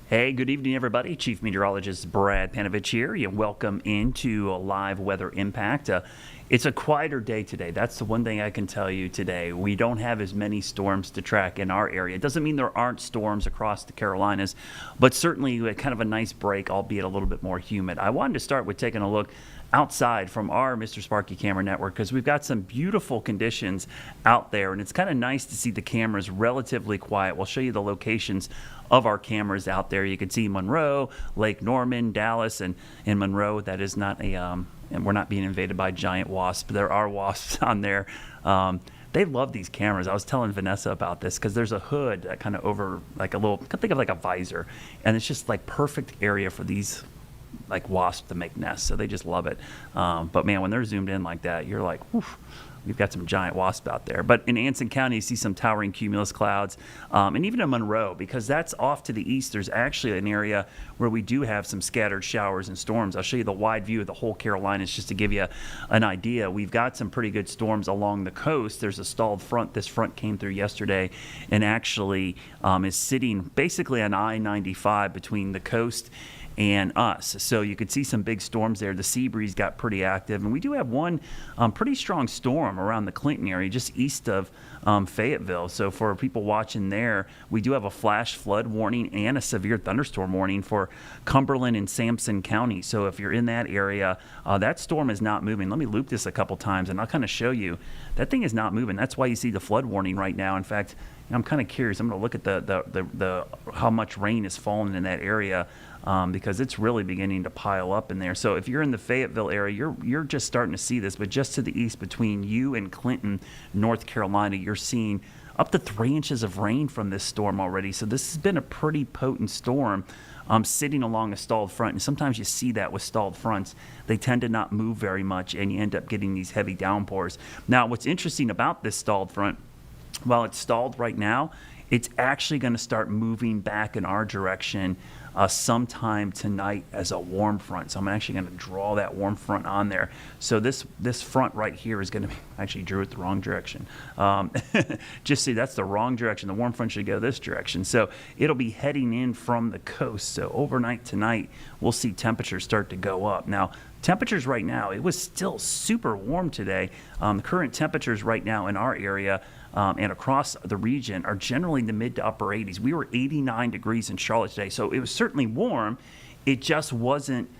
Hey, good evening, everybody. Chief Meteorologist Brad Panovich here. You welcome into a live weather impact. It's a quieter day today. That's the one thing I can tell you today. We don't have as many storms to track in our area. It doesn't mean there aren't storms across the Carolinas, but certainly kind of a nice break, albeit a little bit more humid. I wanted to start with taking a look outside from our Mr. Sparky camera network because we've got some beautiful conditions out there, and it's kind of nice to see the cameras relatively quiet. We'll show you the locations of our cameras out there. You can see Monroe, Lake Norman, Dallas, and in Monroe, that is not a and we're not being invaded by giant wasps. There are wasps on there. They love these cameras. I was telling Vanessa about this because there's a hood that kind of over like a little, think of like a visor, and it's just like perfect area for these like wasps to make nests. So they just love it. But man, when they're zoomed in like that, you're like, whew, we've got some giant wasps out there. But in Anson County, you see some towering cumulus clouds. And even in Monroe, because that's off to the east, there's actually an area where we do have some scattered showers and storms. I'll show you the wide view of the whole Carolinas just to give you an idea. We've got some pretty good storms along the coast. There's a stalled front. This front came through yesterday and actually is sitting basically on I-95 between the coast and us. So you could see some big storms there. The sea breeze got pretty active, and we do have one pretty strong storm around the Clinton area, just east of Fayetteville. So for people watching there, we do have a flash flood warning and a severe thunderstorm warning for Cumberland and Sampson County. So if you're in that area, that storm is not moving. Let me loop this a couple times, and I'll kind of show you. That thing is not moving. That's why you see the flood warning right now. In fact, I'm kind of curious. I'm going to look at the how much rain is falling in that area. Because it's really beginning to pile up in there. So if you're in the Fayetteville area, you're just starting to see this, but just to the east between you and Clinton, North Carolina, you're seeing up to 3 inches of rain from this storm already. So this has been a pretty potent storm sitting along a stalled front. And sometimes you see that with stalled fronts. They tend to not move very much, and you end up getting these heavy downpours. Now, what's interesting about this stalled front, while it's stalled right now, it's actually going to start moving back in our direction sometime tonight as a warm front. So I'm actually going to draw that warm front on there. So this front right here is going to be, actually drew it the wrong direction. Just see, that's the wrong direction. The warm front should go this direction. So it'll be heading in from the coast. So overnight tonight, we'll see temperatures start to go up. Now, temperatures right now, it was still super warm today. The current temperatures right now in our area and across the region are generally in the mid to upper 80s. We were 89 degrees in Charlotte today, so it was certainly warm. It just wasn't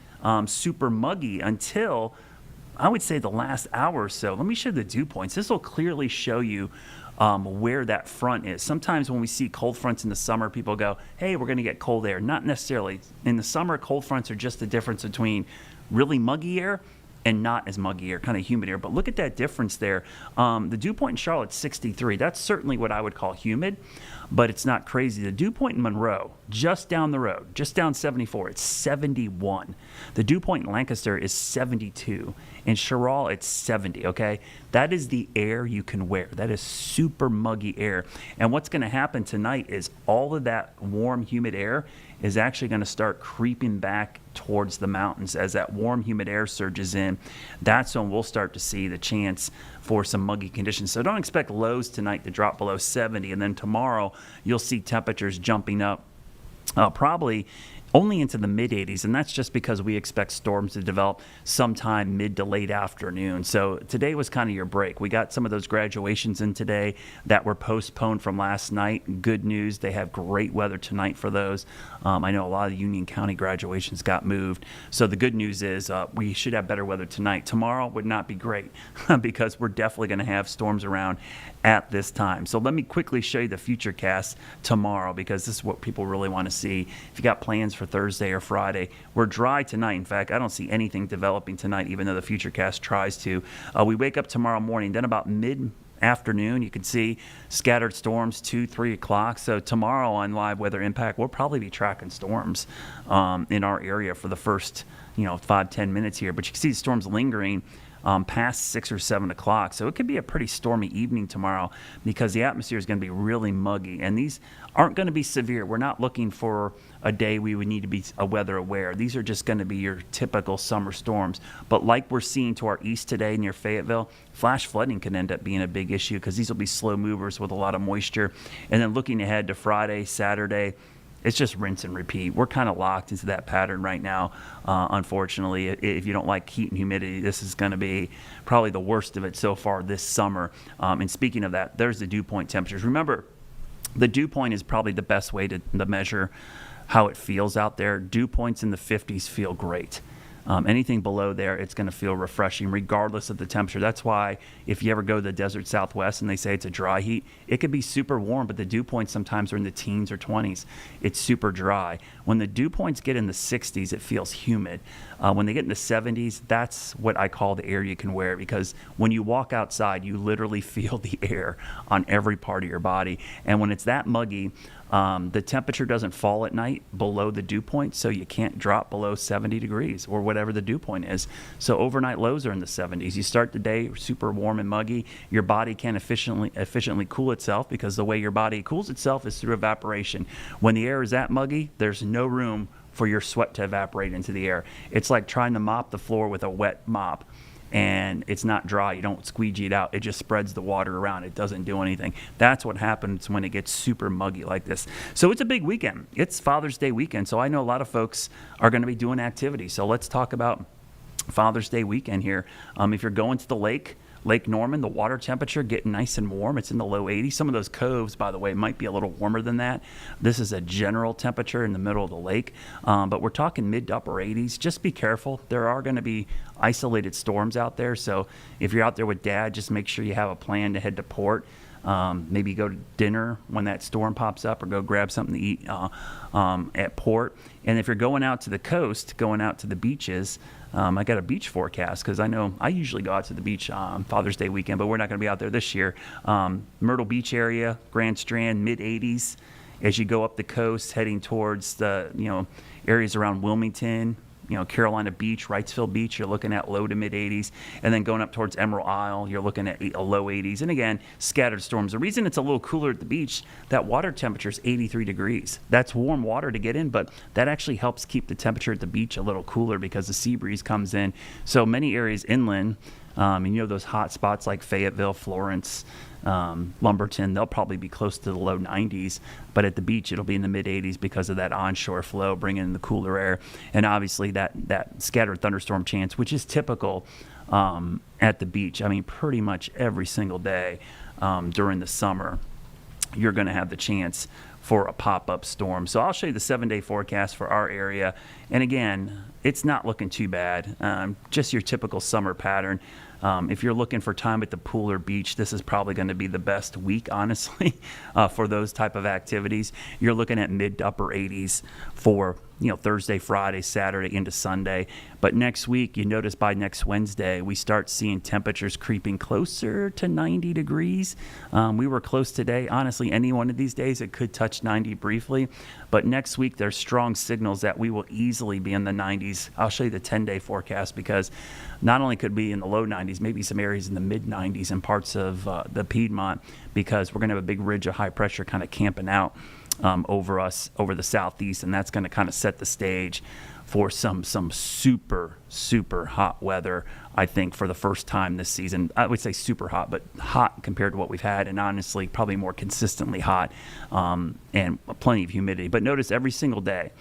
super muggy until, I would say, the last hour or so. Let me show the dew points. This will clearly show you where that front is. Sometimes when we see cold fronts in the summer, people go, hey, we're going to get cold air. Not necessarily. In the summer, cold fronts are just the difference between really muggy air and not as muggy air, kind of humid air. But look at that difference there. The dew point in Charlotte's 63. That's certainly what I would call humid, but it's not crazy. The dew point in Monroe, just down the road, just down 74, it's 71. The dew point in Lancaster is 72. In Sherrill, it's 70, okay? That is the air you can wear. That is super muggy air. And what's going to happen tonight is all of that warm, humid air is actually going to start creeping back towards the mountains. As that warm, humid air surges in, that's when we'll start to see the chance for some muggy conditions. So don't expect lows tonight to drop below 70, and then tomorrow you'll see temperatures jumping up probably only into the mid-80s, and that's just because we expect storms to develop sometime mid to late afternoon. So today was kind of your break. We got some of those graduations in today that were postponed from last night. Good news, they have great weather tonight for those. I know a lot of Union County graduations got moved. So the good news is we should have better weather tonight. Tomorrow would not be great because we're definitely going to have storms around at this time. So let me quickly show you the future cast tomorrow, because this is what people really want to see. If you got plans for Thursday or Friday, we're dry tonight. In fact, I don't see anything developing tonight, even though the futurecast tries to. We wake up tomorrow morning, then about mid-afternoon, you can see scattered storms 2-3 o'clock. So tomorrow on Live Weather Impact, we'll probably be tracking storms in our area for the first 5-10 minutes here. But you can see the storms lingering past 6 or 7 o'clock. So it could be a pretty stormy evening tomorrow because the atmosphere is going to be really muggy. And these aren't going to be severe. We're not looking for a day we would need to be weather aware. These are just going to be your typical summer storms. But like we're seeing to our east today near Fayetteville, flash flooding can end up being a big issue because these will be slow movers with a lot of moisture. And then looking ahead to Friday, Saturday, it's just rinse and repeat. We're kind of locked into that pattern right now. Unfortunately, if you don't like heat and humidity, this is going to be probably the worst of it so far this summer. And speaking of that, there's the dew point temperatures. Remember, the dew point is probably the best way to measure how it feels out there. Dew points in the 50s feel great. Anything below there, it's going to feel refreshing regardless of the temperature. That's why if you ever go to the desert Southwest and they say it's a dry heat, it could be super warm, but the dew points sometimes are in the teens or 20s. It's super dry. When the dew points get in the 60s, it feels humid. When they get in the 70s, that's what I call the air you can wear, because when you walk outside, you literally feel the air on every part of your body. And when it's that muggy, the temperature doesn't fall at night below the dew point, so you can't drop below 70 degrees or whatever the dew point is. So overnight lows are in the 70s. You start the day super warm and muggy. Your body can't efficiently cool itself, because the way your body cools itself is through evaporation. When the air is that muggy, there's no room for your sweat to evaporate into the air. It's like trying to mop the floor with a wet mop, and it's not dry. You don't squeegee it out. It just spreads the water around. It doesn't do anything. That's what happens when it gets super muggy like this. So it's a big weekend. It's Father's Day weekend. So I know a lot of folks are going to be doing activities. So let's talk about Father's Day weekend here. If you're going to the Lake Norman, the water temperature getting nice and warm. It's in the low 80s. Some of those coves, by the way, might be a little warmer than that. This is a general temperature in the middle of the lake, but we're talking mid to upper 80s. Just be careful. There are going to be isolated storms out there, so if you're out there with Dad, just make sure you have a plan to head to port. Maybe go to dinner when that storm pops up, or go grab something to eat at port. And if you're going out to the coast, going out to the beaches, I got a beach forecast, because I know I usually go out to the beach Father's Day weekend, but we're not going to be out there this year. Myrtle Beach area, Grand Strand, mid 80s. As you go up the coast, heading towards the areas around Wilmington, Carolina Beach, Wrightsville Beach, you're looking at low to mid 80s. And then going up towards Emerald Isle, you're looking at a low 80s. And again, scattered storms. The reason it's a little cooler at the beach, that water temperature is 83 degrees. That's warm water to get in, but that actually helps keep the temperature at the beach a little cooler, because the sea breeze comes in. So many areas inland, and those hot spots like Fayetteville, Florence, Lumberton, they'll probably be close to the low 90s, but at the beach it'll be in the mid 80s because of that onshore flow bringing in the cooler air, and obviously that scattered thunderstorm chance, which is typical at the beach. I mean, pretty much every single day during the summer, you're going to have the chance for a pop-up storm. So I'll show you the 7-day forecast for our area, and again, it's not looking too bad. Just your typical summer pattern. If you're looking for time at the pool or beach, this is probably going to be the best week, honestly, for those type of activities. You're looking at mid to upper 80s for Thursday, Friday, Saturday into Sunday. But next week, you notice by next Wednesday, we start seeing temperatures creeping closer to 90 degrees. We were close today. Honestly, any one of these days, it could touch 90 briefly. But next week, there's strong signals that we will easily be in the 90s. I'll show you the 10-day forecast, because not only could we be in the low 90s, maybe some areas in the mid 90s in parts of the Piedmont, because we're going to have a big ridge of high pressure kind of camping out over us, over the southeast, and that's going to kind of set the stage for some super, super hot weather, I think, for the first time this season. I would say super hot, but hot compared to what we've had, and honestly, probably more consistently hot, and plenty of humidity. But notice every single day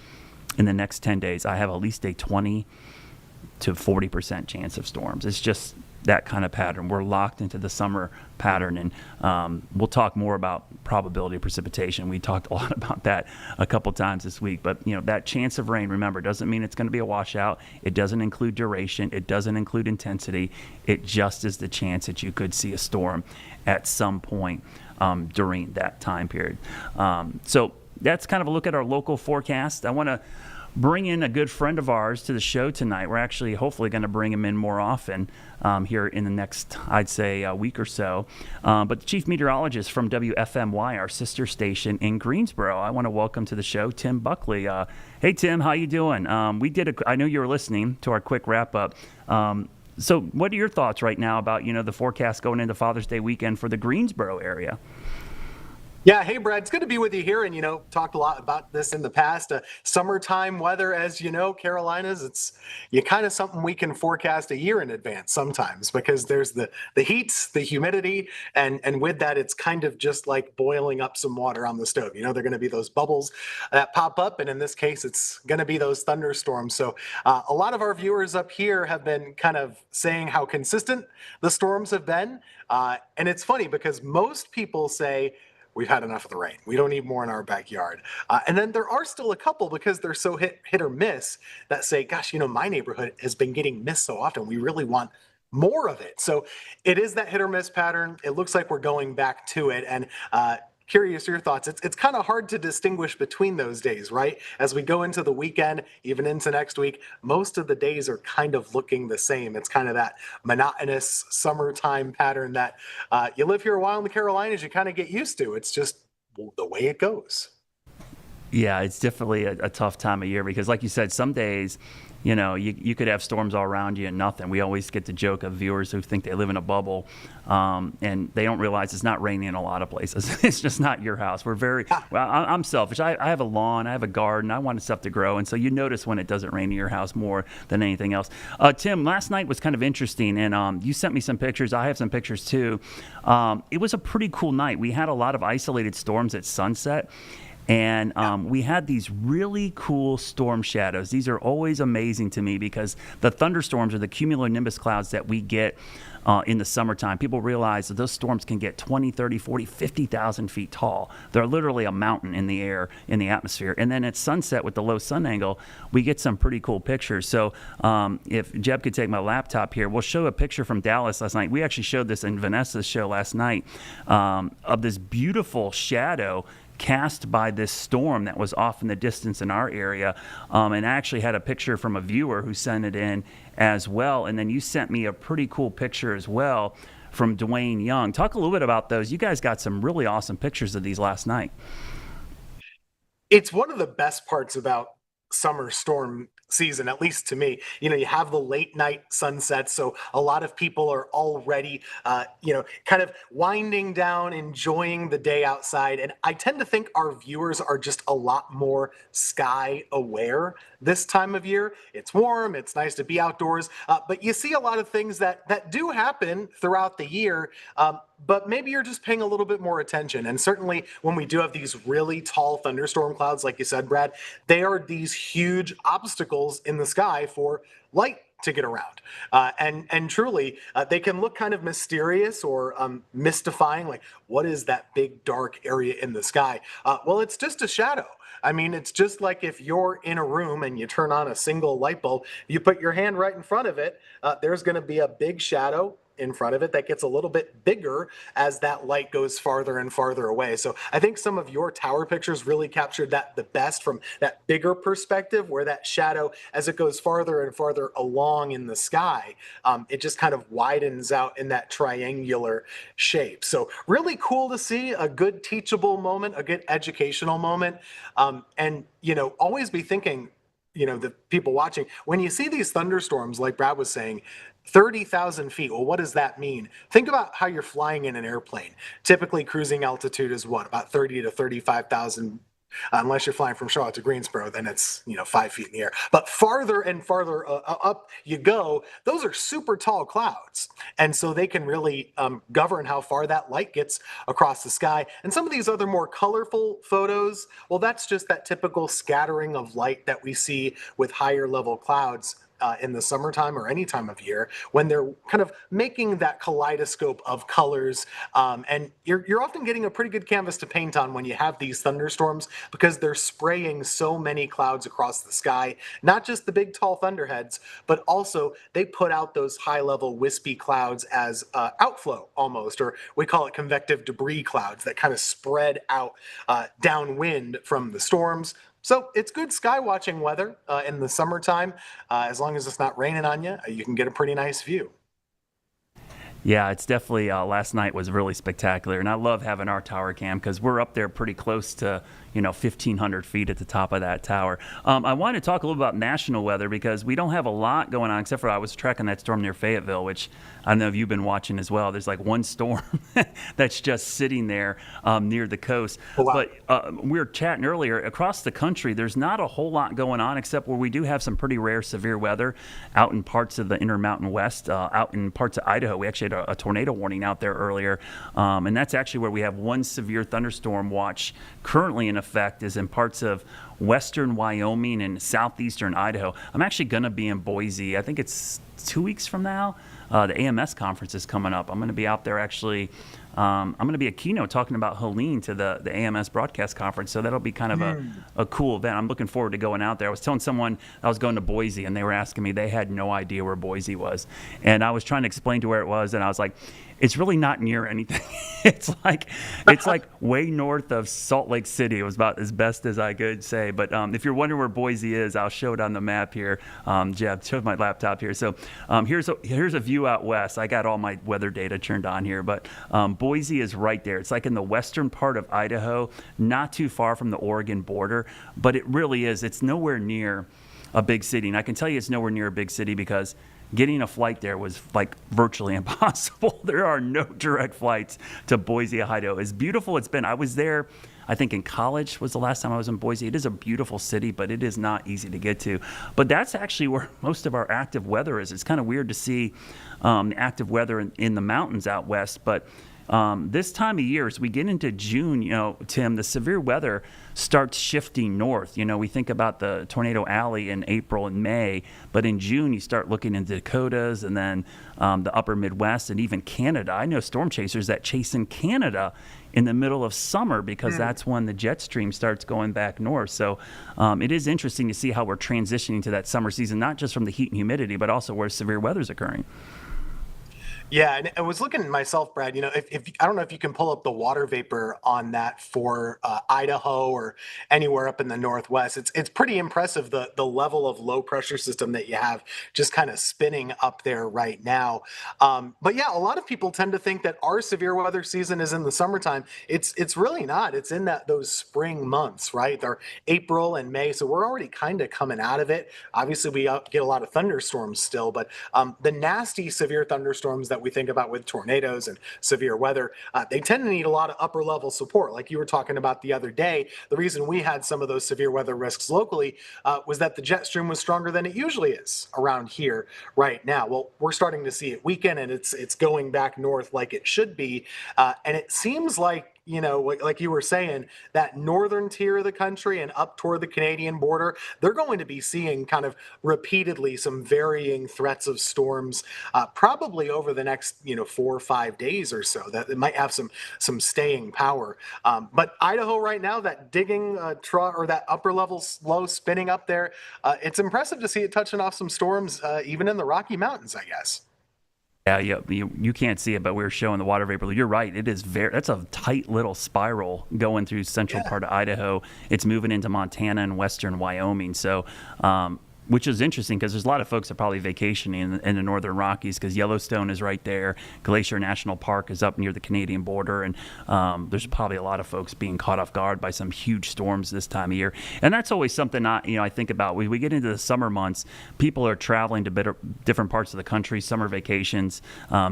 in the next 10 days, I have at least a 20 to 40% chance of storms. It's just that kind of pattern. We're locked into the summer pattern, and we'll talk more about probability of precipitation. We talked a lot about that a couple times this week, but that chance of rain, remember, doesn't mean it's going to be a washout. It doesn't include duration. It doesn't include intensity. It just is the chance that you could see a storm at some point during that time period. So that's kind of a look at our local forecast. I want to bring in a good friend of ours to the show tonight. We're actually hopefully going to bring him in more often here in the next, I'd say, week or so. But the chief meteorologist from WFMY, our sister station in Greensboro, I want to welcome to the show Tim Buckley. Hey, Tim, how you doing? I know you were listening to our quick wrap-up. So what are your thoughts right now about, the forecast going into Father's Day weekend for the Greensboro area? Yeah, hey Brad, it's good to be with you here. And talked a lot about this in the past. Summertime weather, as you know, Carolinas, it's you kind of something we can forecast a year in advance sometimes because there's the heat, the humidity, and with that, it's kind of just like boiling up some water on the stove. They're going to be those bubbles that pop up, and in this case, it's going to be those thunderstorms. So a lot of our viewers up here have been kind of saying how consistent the storms have been, and it's funny because most people say we've had enough of the rain. We don't need more in our backyard. And then there are still a couple because they're so hit or miss that say, gosh, my neighborhood has been getting missed so often. We really want more of it. So it is that hit or miss pattern. It looks like we're going back to it. And curious your thoughts. It's kind of hard to distinguish between those days, right? As we go into the weekend, even into next week, most of the days are kind of looking the same. It's kind of that monotonous summertime pattern that you live here a while in the Carolinas, you kind of get used to. It's just the way it goes. Yeah, it's definitely a tough time of year because, like you said, some days, you could have storms all around you and nothing. We always get the joke of viewers who think they live in a bubble, and they don't realize it's not raining in a lot of places. It's just not your house. We're very, well, I'm selfish. I have a lawn, I have a garden, I want stuff to grow, and so you notice when it doesn't rain in your house more than anything else. Tim, last night was kind of interesting, and you sent me some pictures. I have some pictures too. It was a pretty cool night. We had a lot of isolated storms at sunset. And we had these really cool storm shadows. These are always amazing to me because the thunderstorms are the cumulonimbus clouds that we get in the summertime. People realize that those storms can get 20, 30, 40, 50,000 feet tall. They're literally a mountain in the air, in the atmosphere. And then at sunset with the low sun angle, we get some pretty cool pictures. So if Jeb could take my laptop here, we'll show a picture from Dallas last night. We actually showed this in Vanessa's show last night of this beautiful shadow cast by this storm that was off in the distance in our area, and I actually had a picture from a viewer who sent it in as well. And then you sent me a pretty cool picture as well from Dwayne Young. Talk a little bit about those. You guys got some really awesome pictures of these last night. It's one of the best parts about summer storm season, at least to me. You have the late night sunsets, so a lot of people are already kind of winding down, enjoying the day outside. And I tend to think our viewers are just a lot more sky aware this time of year. It's warm, it's nice to be outdoors, but you see a lot of things that do happen throughout the year, but maybe you're just paying a little bit more attention. And certainly when we do have these really tall thunderstorm clouds, like you said, Brad, they are these huge obstacles in the sky for light to get around. And truly, they can look kind of mysterious or mystifying, like what is that big dark area in the sky? Well, it's just a shadow. I mean, it's just like if you're in a room and you turn on a single light bulb, you put your hand right in front of it, there's going to be a big shadow in front of it that gets a little bit bigger as that light goes farther and farther away. So I think some of your tower pictures really captured that the best from that bigger perspective, where that shadow, as it goes farther and farther along in the sky, it just kind of widens out in that triangular shape. So really cool to see, a good teachable moment, a good educational moment. And always be thinking, the people watching, when you see these thunderstorms, like Brad was saying, 30,000 feet. Well, what does that mean? Think about how you're flying in an airplane. Typically, cruising altitude is what, about 30 to 35,000. Unless you're flying from Charlotte to Greensboro, then it's 5 feet in the air. But farther and farther up you go, those are super tall clouds, and so they can really govern how far that light gets across the sky. And some of these other more colorful photos, well, that's just that typical scattering of light that we see with higher level clouds in the summertime or any time of year when they're kind of making that kaleidoscope of colors. And you're often getting a pretty good canvas to paint on when you have these thunderstorms because they're spraying so many clouds across the sky, not just the big tall thunderheads, but also they put out those high level wispy clouds as outflow almost, or we call it convective debris clouds that kind of spread out downwind from the storms. So it's good sky watching weather in the summertime. As long as it's not raining on you, you can get a pretty nice view. Yeah, it's definitely last night was really spectacular, and I love having our tower cam because we're up there pretty close to 1,500 feet at the top of that tower. I want to talk a little about national weather because we don't have a lot going on except for I was tracking that storm near Fayetteville, which I don't know if you've been watching as well. There's like one storm that's just sitting there near the coast. Oh, wow. But we were chatting earlier across the country. There's not a whole lot going on except where we do have some pretty rare severe weather out in parts of the Intermountain West, out in parts of Idaho. We actually had a tornado warning out there earlier, and that's actually where we have one severe thunderstorm watch currently in effect is in parts of western Wyoming and southeastern Idaho. I'm actually going to be in Boise. I think it's 2 weeks from now. The AMS conference is coming up. I'm going to be out there actually. I'm going to be a keynote talking about Helene to the AMS broadcast conference. So that'll be kind of a cool event. I'm looking forward to going out there. I was telling someone I was going to Boise, and they were asking me, they had no idea where Boise was. And I was trying to explain to where it was, and I was like, it's really not near anything. it's like way north of Salt Lake City. It was about as best as I could say. But if you're wondering where Boise is, I'll show it on the map here. Jeb, show my laptop here. So here's a view out west. I got all my weather data turned on here, but Boise is right there. It's like in the western part of Idaho, not too far from the Oregon border, but it really is. It's nowhere near a big city. And I can tell you it's nowhere near a big city because getting a flight there was like virtually impossible. There are no direct flights to Boise, Idaho. As beautiful it's been, I was there, I think in college was the last time I was in Boise. It is a beautiful city, but it is not easy to get to. But that's actually where most of our active weather is. It's kind of weird to see active weather in the mountains out west, but this time of year, as we get into June, Tim, the severe weather starts shifting north. We think about the Tornado Alley in April and May, but in June, you start looking into Dakotas and then the upper Midwest and even Canada. I know storm chasers that chase in Canada in the middle of summer because that's when the jet stream starts going back north. So it is interesting to see how we're transitioning to that summer season, not just from the heat and humidity, but also where severe weather is occurring. Yeah, and I was looking myself, Brad. If I don't know if you can pull up the water vapor on that for Idaho or anywhere up in the Northwest. It's pretty impressive the level of low pressure system that you have just kind of spinning up there right now. But yeah, a lot of people tend to think that our severe weather season is in the summertime. It's really not. It's in those spring months, right? They're April and May, so we're already kind of coming out of it. Obviously, we get a lot of thunderstorms still, but the nasty severe thunderstorms that we think about with tornadoes and severe weather, they tend to need a lot of upper level support. Like you were talking about the other day, the reason we had some of those severe weather risks locally was that the jet stream was stronger than it usually is around here right now. Well, we're starting to see it weaken, and it's going back north like it should be. And it seems like like you were saying, that northern tier of the country and up toward the Canadian border, they're going to be seeing kind of repeatedly some varying threats of storms, probably over the next 4 or 5 days or so. That it might have some staying power. But Idaho right now, that digging or that upper level low spinning up there, it's impressive to see it touching off some storms, even in the Rocky Mountains, I guess. Yeah, you can't see it, but we were showing the water vapor. You're right. It is that's a tight little spiral going through central part of Idaho. It's moving into Montana and western Wyoming. So, which is interesting because there's a lot of folks that are probably vacationing in the northern Rockies because Yellowstone is right there. Glacier National Park is up near the Canadian border. And there's probably a lot of folks being caught off guard by some huge storms this time of year. And that's always something I think about. When we get into the summer months, people are traveling to different parts of the country, summer vacations,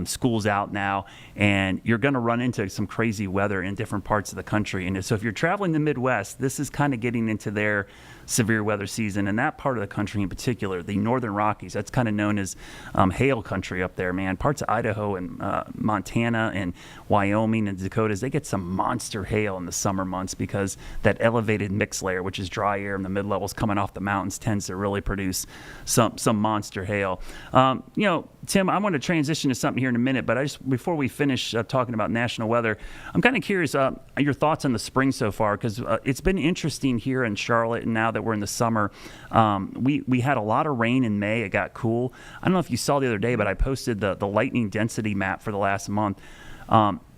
school's out now, and you're going to run into some crazy weather in different parts of the country. And so if you're traveling the Midwest, this is kind of getting into their severe weather season. And that part of the country in particular, the northern Rockies, that's kind of known as hail country up there, man. Parts of Idaho and Montana and Wyoming and Dakotas, they get some monster hail in the summer months because that elevated mix layer, which is dry air in the mid-levels coming off the mountains, tends to really produce some monster hail. Tim, I want to transition to something here in a minute, but before we finish talking about national weather, I'm kind of curious your thoughts on the spring so far, because it's been interesting here in Charlotte, and now that we're in the summer, we had a lot of rain in May. It got cool. I don't know if you saw the other day, but I posted the lightning density map for the last month.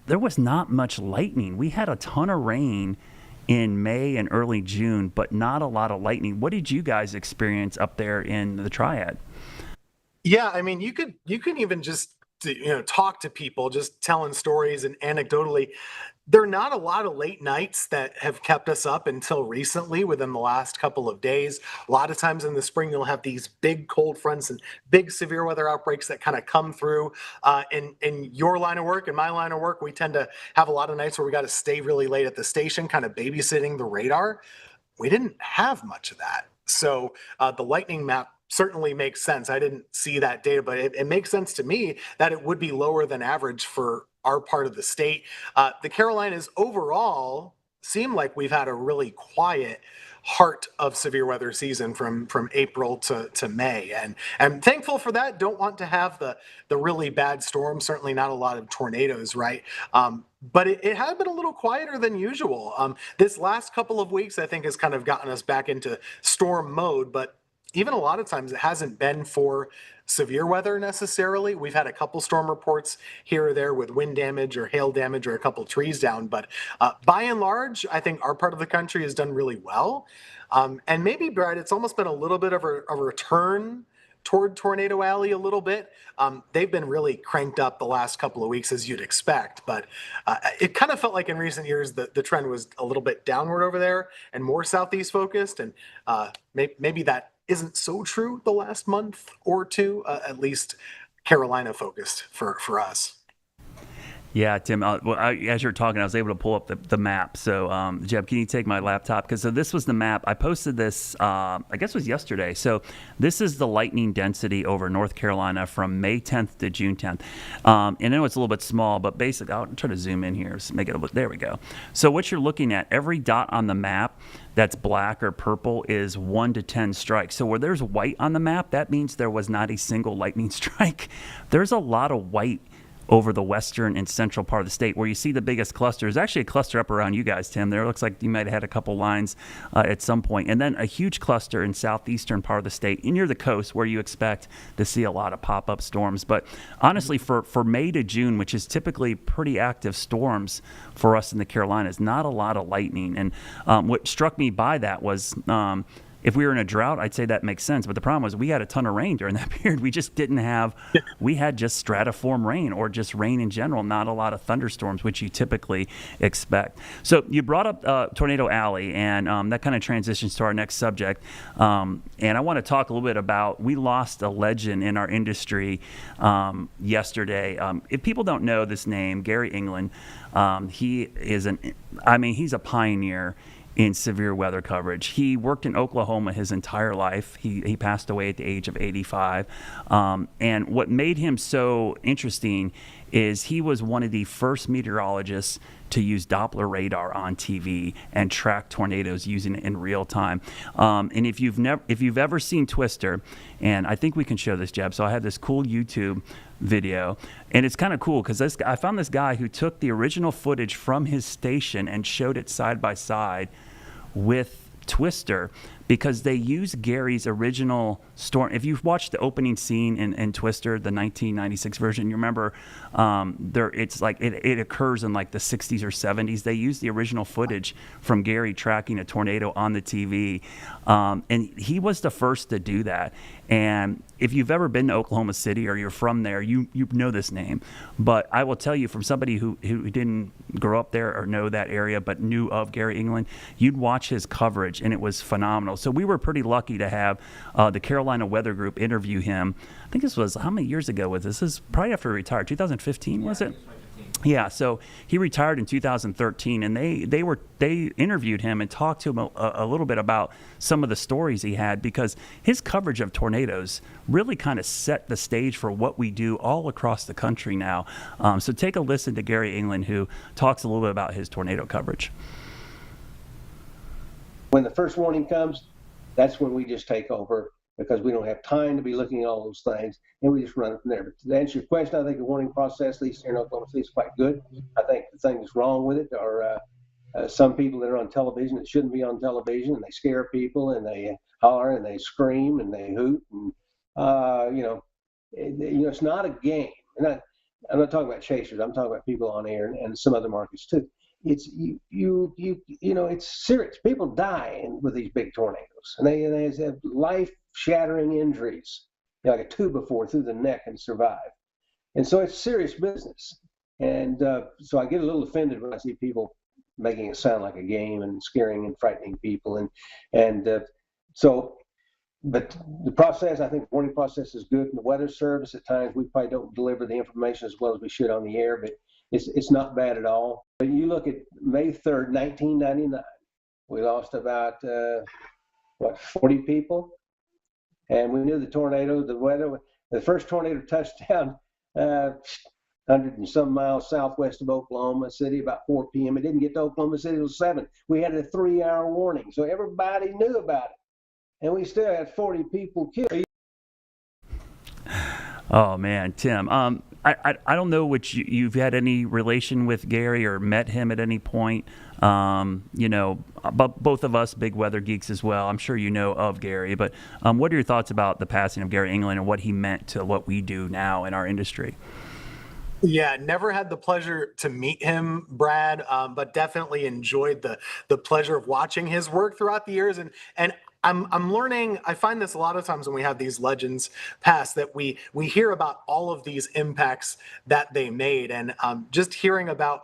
There was not much lightning. We had a ton of rain in May and early June, but not a lot of lightning. What did you guys experience up there in the Triad? Yeah, I mean, you could even just to talk to people, just telling stories and anecdotally, there are not a lot of late nights that have kept us up until recently within the last couple of days. A lot of times in the spring, you'll have these big cold fronts and big severe weather outbreaks that kind of come through. In your line of work and my line of work, we tend to have a lot of nights where we got to stay really late at the station, kind of babysitting the radar. We didn't have much of that. So the lightning map certainly makes sense. I didn't see that data, but it makes sense to me that it would be lower than average for our part of the state. The Carolinas overall seem like we've had a really quiet heart of severe weather season from April to May, and I'm thankful for that. Don't want to have the really bad storms. Certainly not a lot of tornadoes, right? But it had been a little quieter than usual. This last couple of weeks, I think, has kind of gotten us back into storm mode, but even a lot of times it hasn't been for severe weather necessarily. We've had a couple storm reports here or there with wind damage or hail damage or a couple trees down, but by and large, I think our part of the country has done really well. And maybe, Brad, it's almost been a little bit of a return toward Tornado Alley a little bit. They've been really cranked up the last couple of weeks, as you'd expect, but it kind of felt like in recent years the trend was a little bit downward over there and more southeast focused, and maybe that isn't so true the last month or two, at least Carolina focused for us. Yeah, Tim. As you're talking, I was able to pull up the map. So, Jeb, can you take my laptop? Because this was the map. I posted this, I guess it was yesterday. So this is the lightning density over North Carolina from May 10th to June 10th. And I know it's a little bit small, but basically, I'll try to zoom in here. Make it a there we go. So what you're looking at, every dot on the map that's black or purple is 1 to 10 strikes. So where there's white on the map, that means there was not a single lightning strike. There's a lot of white over the western and central part of the state. Where you see the biggest cluster is actually a cluster up around you guys, Tim. There looks like you might have had a couple lines at some point. And then a huge cluster in southeastern part of the state, near the coast, where you expect to see a lot of pop-up storms. But honestly, for May to June, which is typically pretty active storms for us in the Carolinas, not a lot of lightning. And what struck me by that was if we were in a drought, I'd say that makes sense. But the problem was we had a ton of rain during that period. We just didn't have, we had just stratiform rain or just rain in general, not a lot of thunderstorms, which you typically expect. So you brought up Tornado Alley, and that kind of transitions to our next subject. And I want to talk a little bit about, we lost a legend in our industry yesterday. If people don't know this name, Gary England, he is he's a pioneer in severe weather coverage. He worked in Oklahoma his entire life. He passed away at the age of 85. And what made him so interesting is he was one of the first meteorologists to use Doppler radar on TV and track tornadoes using it in real time. And if you've ever seen Twister, and I think we can show this, Jeb. So I have this cool YouTube video, and it's kind of cool because I found this guy who took the original footage from his station and showed it side by side with Twister, because they use Gary's original storm. If you've watched the opening scene in Twister, the 1996 version, you remember it's like it occurs in like the 60s or 70s. They use the original footage from Gary tracking a tornado on the TV, and he was the first to do that. And if you've ever been to Oklahoma City or you're from there, you know this name. But I will tell you, from somebody who didn't grow up there or know that area but knew of Gary England, you'd watch his coverage and it was phenomenal. So we were pretty lucky to have the Carolina Weather Group interview him. I think this was, how many years ago was this? This is probably after he retired, 2015, was it? Yeah, so he retired in 2013, and they interviewed him and talked to him a little bit about some of the stories he had, because his coverage of tornadoes really kind of set the stage for what we do all across the country now. So take a listen to Gary England, who talks a little bit about his tornado coverage. When the first warning comes, that's when we just take over, because we don't have time to be looking at all those things, and we just run it from there. But to answer your question, I think the warning process, at least here in Oklahoma City, is quite good. I think the things wrong with it are some people that are on television that shouldn't be on television, and they scare people, and they holler, and they scream, and they hoot, and it's not a game. And I'm not talking about chasers. I'm talking about people on air and some other markets too. It's it's serious. People die with these big tornadoes, and they have life-shattering injuries, like a 2x4 through the neck, and survive. And so it's serious business. And so I get a little offended when I see people making it sound like a game and scaring and frightening people. But the process, I think the warning process is good. In the weather service, at times we probably don't deliver the information as well as we should on the air, but it's not bad at all. But you look at May 3rd, 1999, we lost about 40 people, and we knew the weather. The first tornado touched down 100 and some miles southwest of Oklahoma City about 4 p.m. It didn't get to Oklahoma City until 7. We had a 3-hour warning, so everybody knew about it. And we still had 40 people killed. Oh man, Tim. I don't know which you've had any relation with Gary or met him at any point. But both of us big weather geeks as well. I'm sure you know of Gary. But what are your thoughts about the passing of Gary England and what he meant to what we do now in our industry? Yeah, never had the pleasure to meet him, Brad, but definitely enjoyed the pleasure of watching his work throughout the years. And I'm learning. I find this a lot of times when we have these legends pass that we hear about all of these impacts that they made, and just hearing about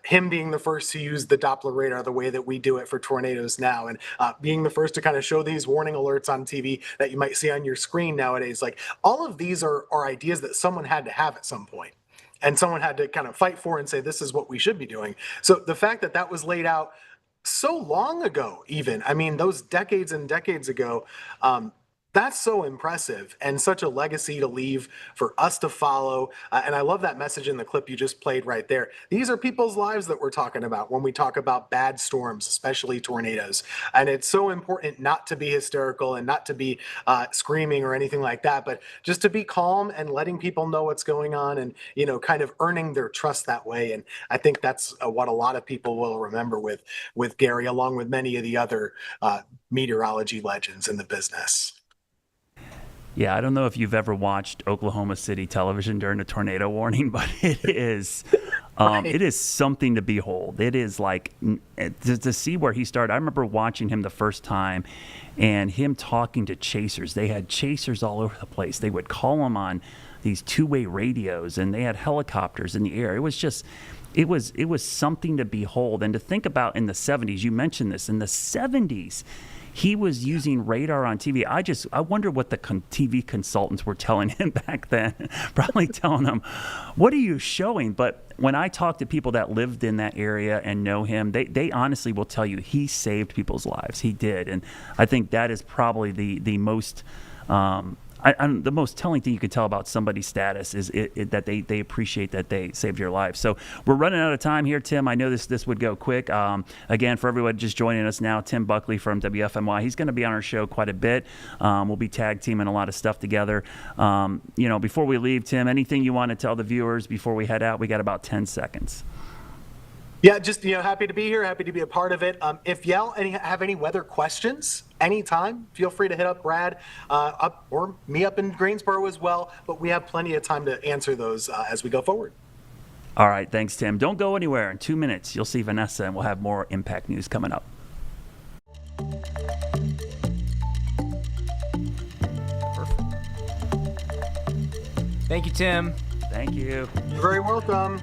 him being the first to use the Doppler radar the way that we do it for tornadoes now, and being the first to kind of show these warning alerts on TV that you might see on your screen nowadays. Like, all of these are ideas that someone had to have at some point. And someone had to kind of fight for and say, this is what we should be doing. So the fact that that was laid out so long ago, even, I mean, those decades and decades ago, that's so impressive and such a legacy to leave for us to follow. And I love that message in the clip you just played right there. These are people's lives that we're talking about when we talk about bad storms, especially tornadoes. And it's so important not to be hysterical and not to be screaming or anything like that, but just to be calm and letting people know what's going on and, kind of earning their trust that way. And I think that's what a lot of people will remember with Gary, along with many of the other meteorology legends in the business. Yeah, I don't know if you've ever watched Oklahoma City television during a tornado warning, but it is it is something to behold. It is like to see where he started. I remember watching him the first time and him talking to chasers. They had chasers all over the place. They would call him on these two-way radios, and they had helicopters in the air. It was just it was something to behold. And to think about in the 70s, you mentioned this, in the 70s, he was using radar on TV. I wonder what the TV consultants were telling him back then. Probably telling him, what are you showing? But when I talk to people that lived in that area and know him, they honestly will tell you he saved people's lives. He did. And I think that is probably the most the most telling thing you can tell about somebody's status is that they appreciate that they saved your life. So we're running out of time here, Tim. I know this would go quick. Again, for everyone just joining us now, Tim Buckley from WFMY. He's going to be on our show quite a bit. We'll be tag teaming a lot of stuff together. Before we leave, Tim, anything you want to tell the viewers before we head out? We got about 10 seconds. Yeah, just happy to be here, happy to be a part of it. If y'all have any weather questions, anytime, feel free to hit up Brad up or me up in Greensboro as well. But we have plenty of time to answer those as we go forward. All right, thanks, Tim. Don't go anywhere. In 2 minutes, you'll see Vanessa, and we'll have more Impact News coming up. Perfect. Thank you, Tim. Thank you. You're very welcome.